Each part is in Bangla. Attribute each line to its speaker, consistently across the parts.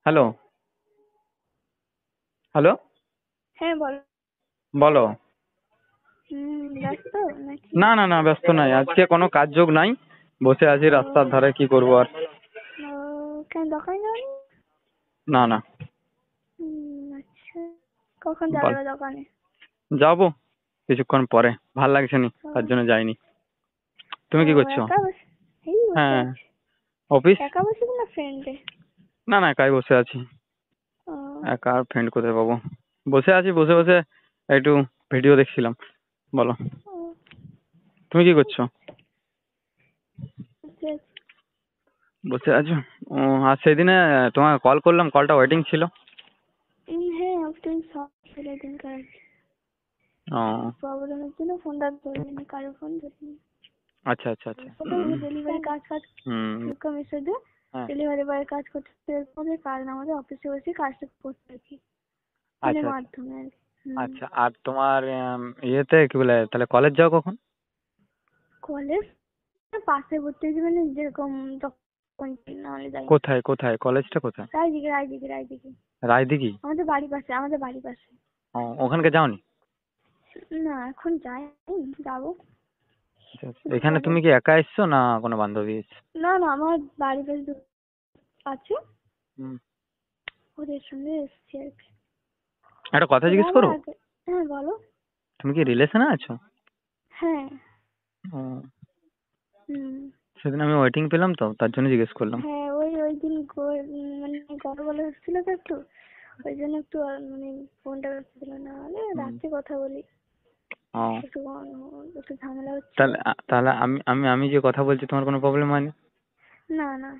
Speaker 1: হ্যালো হ্যালো
Speaker 2: হ্যাঁ বলো।
Speaker 1: বলো।
Speaker 2: ব্যস্ত নাকি?
Speaker 1: না না না, ব্যস্ত নাই, আজকে কোনো কাজ যোগ নাই, বসে আছি
Speaker 2: ও,
Speaker 1: রাস্তার ধারে, কি করবো আর।
Speaker 2: ও, কেন দোকানে যাওনি?
Speaker 1: না না।
Speaker 2: আচ্ছা, কখন যাবে
Speaker 1: বল,
Speaker 2: বা দোকানে?
Speaker 1: যাবো কিছুক্ষণ পরে, ভাল লাগছে নি
Speaker 2: ও,
Speaker 1: তার জন্য যাইনি। তুমি
Speaker 2: ও,
Speaker 1: কি করছো?
Speaker 2: একা বসে, এই বসে
Speaker 1: হ্যাঁ,
Speaker 2: আছি।
Speaker 1: অফিস।
Speaker 2: একা বসে না ফ্রেন্ডে?
Speaker 1: না না, একাই বসে আছি।
Speaker 2: ও,
Speaker 1: একা আর ফ্রেন্ড কোথায় পাবো। বসে আছি, বসে বসে একটু ভিডিও দেখছিলাম। বলো,
Speaker 2: ও,
Speaker 1: তুমি কি করছো?
Speaker 2: আচ্ছা,
Speaker 1: বসে আছো? ও, আর সেদিনে তোমার কল করলাম, কলটা ওয়েটিং ছিল।
Speaker 2: হ্যাঁ তুমি সব ছেলে দিনকার
Speaker 1: ও,
Speaker 2: প্রবলেমের জন্য ফোনটা ধরিনি, কারো ফোন ধরিনি।
Speaker 1: আচ্ছা আচ্ছা আচ্ছা।
Speaker 2: ডেলিভারি কাজ
Speaker 1: হুম।
Speaker 2: ফ্লিপকার্ট মিশোতে
Speaker 1: হ্যাঁ।
Speaker 2: ডেলিভারি বয়ের কাজ করতে আমাদের কাজ না, আমাদের অফিসে বসে কাজটা করতে আর কি, ফোনের
Speaker 1: আচ্ছা আচ্ছা
Speaker 2: মাধ্যমে আর কি।
Speaker 1: আচ্ছা। আর তোমার ইয়েতে কি বলে, তাহলে কলেজ যাও কখন?
Speaker 2: কলেজ পাশে ভর্তি হয়েছে, মানে যেরকম তখন নাহলে যাই।
Speaker 1: কোথায় কোথায় কলেজটা কোথায়?
Speaker 2: রায়দিঘি রায়দিঘি রায়দিঘি।
Speaker 1: রায়দিঘি?
Speaker 2: আমাদের বাড়ির পাশে, আমাদের বাড়ির পাশে।
Speaker 1: ও, ওখানকে যাওনি?
Speaker 2: না এখন যাই, যাবো
Speaker 1: আচ্ছা, আচ্ছা।
Speaker 2: একটু
Speaker 1: এখানে
Speaker 2: পরে।
Speaker 1: তুমি কি একা এসছো না কোনো বান্ধবী এসছে?
Speaker 2: না না, আমার বাড়ির পাশে আছে,
Speaker 1: হুম।
Speaker 2: ওদের সঙ্গে এসছি আর কি।
Speaker 1: একটা কথা
Speaker 2: ওরা
Speaker 1: জিজ্ঞেস
Speaker 2: আমার
Speaker 1: করো?
Speaker 2: আগে। হ্যাঁ বলো।
Speaker 1: তুমি কি রিলেশনে আছো?
Speaker 2: হ্যাঁ।
Speaker 1: ও,
Speaker 2: হুম।
Speaker 1: সেদিন আমি ওয়েটিং পেলাম তো, তার জন্য জিজ্ঞেস করলাম।
Speaker 2: হ্যাঁ ওই দিন মানে গন্ডগোল হচ্ছিল তো একটু, ওই জন্য একটু মানে ফোনটা ব্যস্ত ছিল, না হলে
Speaker 1: হুম।
Speaker 2: রাত্রে কথা বলি।
Speaker 1: ও,
Speaker 2: একটু একটু ঝামেলা হচ্ছিল।
Speaker 1: তাহলে তাহলে আমি আমি আমি যে কথা বলছি তোমার কোনো প্রবলেম হয়নি?
Speaker 2: না না,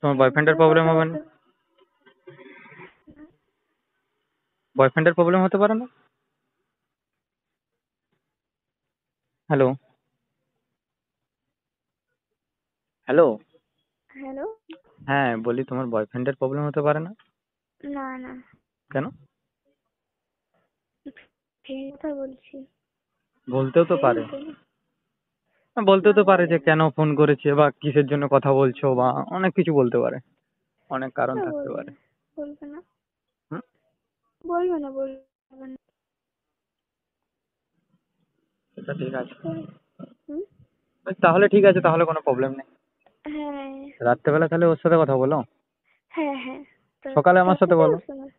Speaker 1: তোমার বয়ফ্রেন্ডের প্রবলেম
Speaker 2: কথা
Speaker 1: হবে না?
Speaker 2: বলতে।
Speaker 1: বয়ফ্রেন্ডের প্রবলেম হতে পারে না? Hello hello.
Speaker 2: হ্যালো।
Speaker 1: হ্যাঁ, বলি তোমার বয়ফ্রেন্ডের প্রবলেম হতে পারে না?
Speaker 2: না না,
Speaker 1: কেন?
Speaker 2: ফ্রেন্ড কথা বলছি,
Speaker 1: বলতেও তো পারে।
Speaker 2: ফ্রেন্ড তো না।
Speaker 1: বলতেও
Speaker 2: না
Speaker 1: তো পারে
Speaker 2: বলে
Speaker 1: যে
Speaker 2: না।
Speaker 1: কেন ফোন করেছে বা কিসের জন্য কথা বলছো, বা অনেক কিছু বলতে পারে, অনেক কারণ
Speaker 2: না
Speaker 1: থাকতে
Speaker 2: বলবে
Speaker 1: পারে।
Speaker 2: না, বলবে না,
Speaker 1: হুম।
Speaker 2: বলবে না, বলবে না।
Speaker 1: সেটা ঠিক আছে।
Speaker 2: হুম।
Speaker 1: তাহলে ঠিক আছে, তাহলে কোনো প্রবলেম নেই।
Speaker 2: হ্যাঁ
Speaker 1: রাত্রেবেলা তাহলে ওর সাথে কথা বলো,
Speaker 2: হ্যাঁ হ্যাঁ। তো
Speaker 1: সকালে আমার সাথে
Speaker 2: সকালে
Speaker 1: বলো।
Speaker 2: ওর সঙ্গে,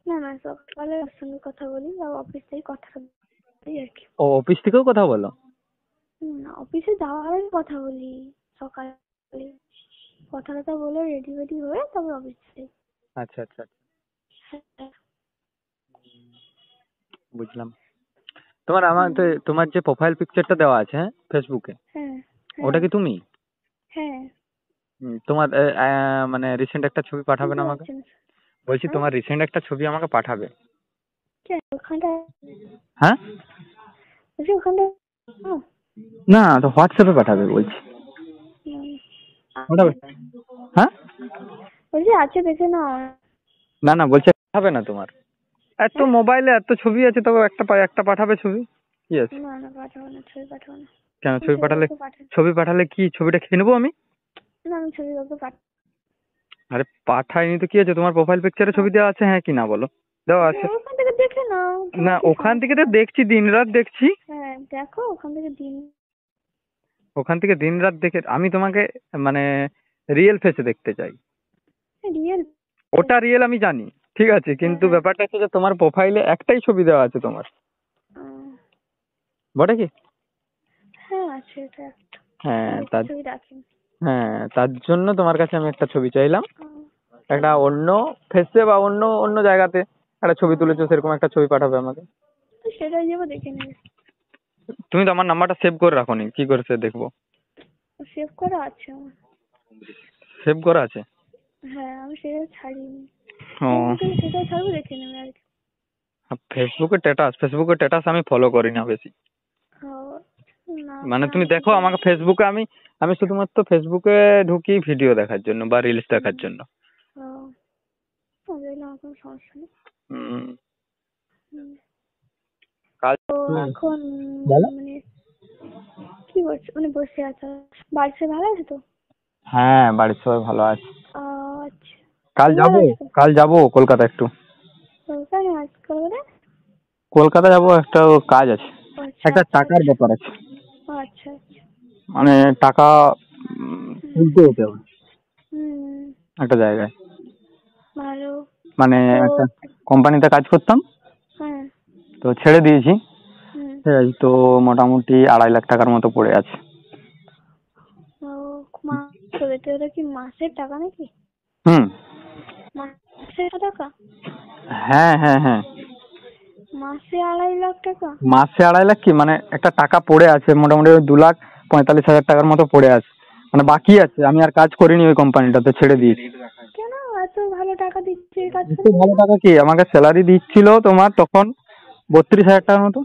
Speaker 2: না না সকালে ওর সঙ্গে কথা বলি বা অফিস থেকে কথা বলি আর কি।
Speaker 1: ও, অফিস থেকেও কথা বলো?
Speaker 2: অফিসে যাওয়ার আগে কথা বলি সকালে, কথা টথা বলে রেডি ফেডি হয়ে তারপর অফিস যাই।
Speaker 1: আচ্ছা আচ্ছা আচ্ছা,
Speaker 2: হ্যাঁ
Speaker 1: বুঝলাম। তোমার যে প্রোফাইল পিকচারটা দেওয়া আছে, হ্যাঁ, ফেসবুকে,
Speaker 2: হ্যাঁ
Speaker 1: ওটা
Speaker 2: হ্যাঁ
Speaker 1: কি তুমি?
Speaker 2: হ্যাঁ।
Speaker 1: তোমার মানে রিসেন্ট একটা ছবি পাঠাবে না
Speaker 2: বুঝতে
Speaker 1: আমাকে?
Speaker 2: পারছি না।
Speaker 1: বলছি
Speaker 2: হ্যাঁ,
Speaker 1: তোমার রিসেন্ট একটা ছবি আমাকে পাঠাবে।
Speaker 2: কেন ওখানটা,
Speaker 1: হ্যাঁ।
Speaker 2: বলছি ওখানটা। ও,
Speaker 1: না, তো হোয়াটসঅ্যাপে পাঠাবে বলছি।
Speaker 2: হুম,
Speaker 1: ওটা,
Speaker 2: আছে।
Speaker 1: হ্যাঁ।
Speaker 2: বলছি আছে, দেখে নাও।
Speaker 1: না না, বলছে পাঠাবে না তোমার? এত
Speaker 2: হ্যাঁ,
Speaker 1: মোবাইলে এত ছবি আছে, তো একটা পাঠাবে ছবি, কি আছে?
Speaker 2: না না পাঠাবো না, ছবি পাঠাবো না।
Speaker 1: কেন,
Speaker 2: আমি
Speaker 1: ছবি
Speaker 2: ছবি
Speaker 1: পাঠালে,
Speaker 2: কাউকে পাঠাই
Speaker 1: ছবি পাঠালে কি ছবিটা খেয়ে নেবো আমি?
Speaker 2: না, আমি ছবি কাউকে পাঠাই
Speaker 1: আরে পাঠাইনি তো কি আছে, তোমার প্রোফাইল পিকচারে
Speaker 2: না।
Speaker 1: ছবি দেওয়া আছে, হ্যাঁ কি না বলো? দেওয়া আছে।
Speaker 2: ওখান থেকে দেখে নাও,
Speaker 1: না,
Speaker 2: তোমার কি
Speaker 1: ওখান থেকে তো
Speaker 2: সমস্যা?
Speaker 1: দেখছি, দিনরাত দেখছি।
Speaker 2: হ্যাঁ দেখো ওখান থেকে দিন।
Speaker 1: ওখান থেকে দিনরাত দেখে আমি তোমাকে মানে রিয়েল ফেসে দেখতে চাই।
Speaker 2: রিয়েল।
Speaker 1: ওটা রিয়েল আমি জানি, ঠিক আছে,
Speaker 2: হ্যাঁ
Speaker 1: কিন্তু
Speaker 2: হ্যাঁ।
Speaker 1: ব্যাপারটা হচ্ছে যে তোমার প্রোফাইলে একটাই ছবি দেওয়া আছে তোমার,
Speaker 2: উম,
Speaker 1: বটে কি?
Speaker 2: হ্যাঁ আছে এটা একটা,
Speaker 1: হ্যাঁ,
Speaker 2: বেশি
Speaker 1: তার,
Speaker 2: ছবি রাখিনি।
Speaker 1: হ্যাঁ, তার জন্য তোমার কাছে আমি একটা ছবি চাইলাম।
Speaker 2: উম,
Speaker 1: একটা অন্য ফেসে বা অন্য অন্য জায়গাতে একটা ছবি তুলেছো, সেরকম একটা ছবি পাঠাবে আমাকে।
Speaker 2: তো সেটাই যাবো দেখে নেবে।
Speaker 1: তুমি তো আমার নাম্বারটা সেভ করে রাখোনি, কি করে সে দেখবো?
Speaker 2: সেভ করা আছে আমার।
Speaker 1: সেভ করা আছে?
Speaker 2: হ্যাঁ আমি সেটা ছাড়িনি,
Speaker 1: ও,
Speaker 2: ফেসবুকে সেটা ছাড়বো, দেখে নেবে আর কি।
Speaker 1: ফেসবুকে স্ট্যাটাস আমি ফলো করি না বেশি।
Speaker 2: ও, না
Speaker 1: মানে তুমি
Speaker 2: আমি
Speaker 1: দেখো
Speaker 2: করি।
Speaker 1: আমাকে ফেসবুকে, আমি আমি শুধুমাত্র ফেসবুকে ঢুকি ভিডিও দেখার জন্য বা রিলস দেখার
Speaker 2: হুম,
Speaker 1: জন্য।
Speaker 2: ও, দেখলে আমার কোনো সমস্যা নেই।
Speaker 1: হুম।
Speaker 2: হুম।
Speaker 1: কাল,
Speaker 2: তো এখন
Speaker 1: বলো।
Speaker 2: মানে কি করছো, মানে বসে আছো? বাড়িতে সবাই ভালো আছে তো?
Speaker 1: হ্যাঁ, বাড়ির সবাই ভালো আছে।
Speaker 2: আচ্ছা,
Speaker 1: কাল
Speaker 2: তুমি
Speaker 1: যাবো,
Speaker 2: আর আসবে?
Speaker 1: কাল যাবো কলকাতা একটু।
Speaker 2: কলকাতা আজকাল করে?
Speaker 1: কলকাতা যাবো, একটা কাজ আছে,
Speaker 2: আচ্ছা
Speaker 1: একটা
Speaker 2: আচ্ছা
Speaker 1: টাকার ব্যাপার আছে।
Speaker 2: আচ্ছা আচ্ছা।
Speaker 1: মানে টাকা
Speaker 2: হুম
Speaker 1: তুলতে যেতে হবে
Speaker 2: হুম,
Speaker 1: একটা জায়গায়।
Speaker 2: ভালো।
Speaker 1: মানে
Speaker 2: তো
Speaker 1: একটা কোম্পানিতে কাজ করতাম,
Speaker 2: হ্যাঁ।
Speaker 1: তো ছেড়ে দিয়েছি।
Speaker 2: হুম।
Speaker 1: এই তো মোটামুটি 2.5 লাখ টাকার মতো পড়ে আছে।
Speaker 2: ও, ওটা কি মাসের টাকা নাকি?
Speaker 1: হুম।
Speaker 2: মাসে টাকা?
Speaker 1: হ্যাঁ হ্যাঁ হ্যাঁ।
Speaker 2: মাসে 2.5 লাখ টাকা?
Speaker 1: মাসে 2.5 লাখ কি, মানে একটা টাকা পড়ে আছে মোটামুটি ওই 2,45,000 টাকার মতো পড়ে আছে, মানে বাকি আছে। আমি আর কাজ করিনি ওই কোম্পানিটাতে, ছেড়ে দিয়েছি।
Speaker 2: কেন? এত ভালো টাকা দিচ্ছে, কাজ
Speaker 1: একটু
Speaker 2: করবি
Speaker 1: ভালো
Speaker 2: না?
Speaker 1: টাকা কি, আমাকে স্যালারি দিচ্ছিল তোমার তখন 32,000 টাকার মতো।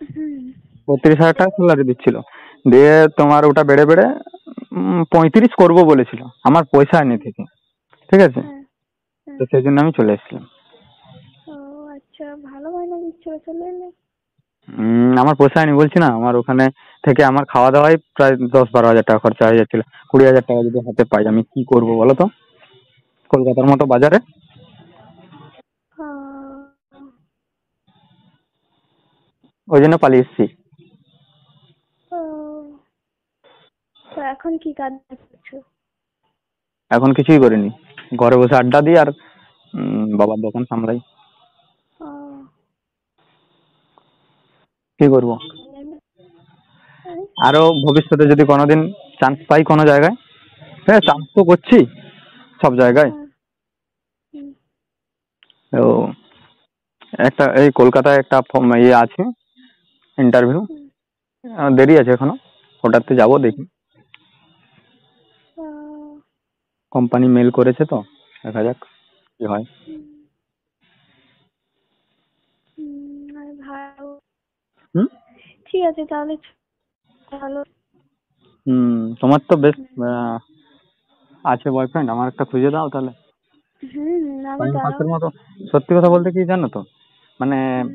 Speaker 2: হুম
Speaker 1: 32,000 টাকা স্যালারি দিচ্ছিল। দিয়ে তোমার ওটা বেড়ে বেড়ে 35 করবো বলেছিল, আমার পয়সা আনি থেকে। ঠিক আছে,
Speaker 2: হ্যাঁ
Speaker 1: তো
Speaker 2: হ্যাঁ।
Speaker 1: সেই জন্য আমি চলে এসেছিলাম।
Speaker 2: ও আচ্ছা, ভালো মাইনে দিচ্ছিল, চলে এলে?
Speaker 1: আমার পয়সা আনি বলছি না, আমার ওখানে থেকে আমার খাওয়া দাওয়াই প্রায় 10-12 হাজার টাকা খরচা হয়ে যাচ্ছিল। 20,000 টাকা যদি হাতে পাই আমি কি করবো বলো তো, কলকাতার মতো বাজারে।
Speaker 2: আহ,
Speaker 1: ওই জন্য পালিয়ে এসেছি।
Speaker 2: ও, তো এখন কি কাজ করছো?
Speaker 1: এখন কিছুই করিনি, ঘরে বসে আড্ডা দিই আর বাবার দোকান সামলাই।
Speaker 2: আহ,
Speaker 1: কি করবো, আরো ভবিষ্যতে যদি কোনোদিন চান্স পাই কোনো জায়গায়। হ্যাঁ, চান্স তো করছি সব জায়গায়।
Speaker 2: হ্যাঁ, হুম,
Speaker 1: তো একটা এই কলকাতায় একটা ইয়ে আছে, ইন্টারভিউ,
Speaker 2: হুম,
Speaker 1: দেরি আছে এখনো, ওটাতে যাবো দেখি।
Speaker 2: আহ,
Speaker 1: কোম্পানি মেল করেছে, তো দেখা যাক কি হয়।
Speaker 2: হুম, আর ভালো।
Speaker 1: হুম।
Speaker 2: ঠিক আছে তাহলে, ভালো।
Speaker 1: তোমার তো বেশ
Speaker 2: হুম
Speaker 1: আছে বয়ফ্রেন্ড, আমার একটা খুঁজে দাও তাহলে।
Speaker 2: আমি
Speaker 1: টাইম
Speaker 2: দাঁড়াও।
Speaker 1: পাসের মতো। সত্যি কথা
Speaker 2: হুম
Speaker 1: বলতে কি জানো তো, মানে
Speaker 2: হুম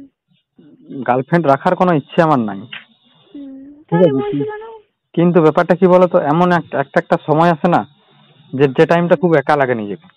Speaker 1: গার্লফ্রেন্ড রাখার কোনো ইচ্ছে আমার নাই।
Speaker 2: হুম,
Speaker 1: ঠিক
Speaker 2: তাহলে
Speaker 1: আছে
Speaker 2: বলছিল না?
Speaker 1: কিন্তু ব্যাপারটা কি বলতো, এমন একটা একটা সময় আসে না, যে টাইমটা খুব একা লাগে নিজেকে।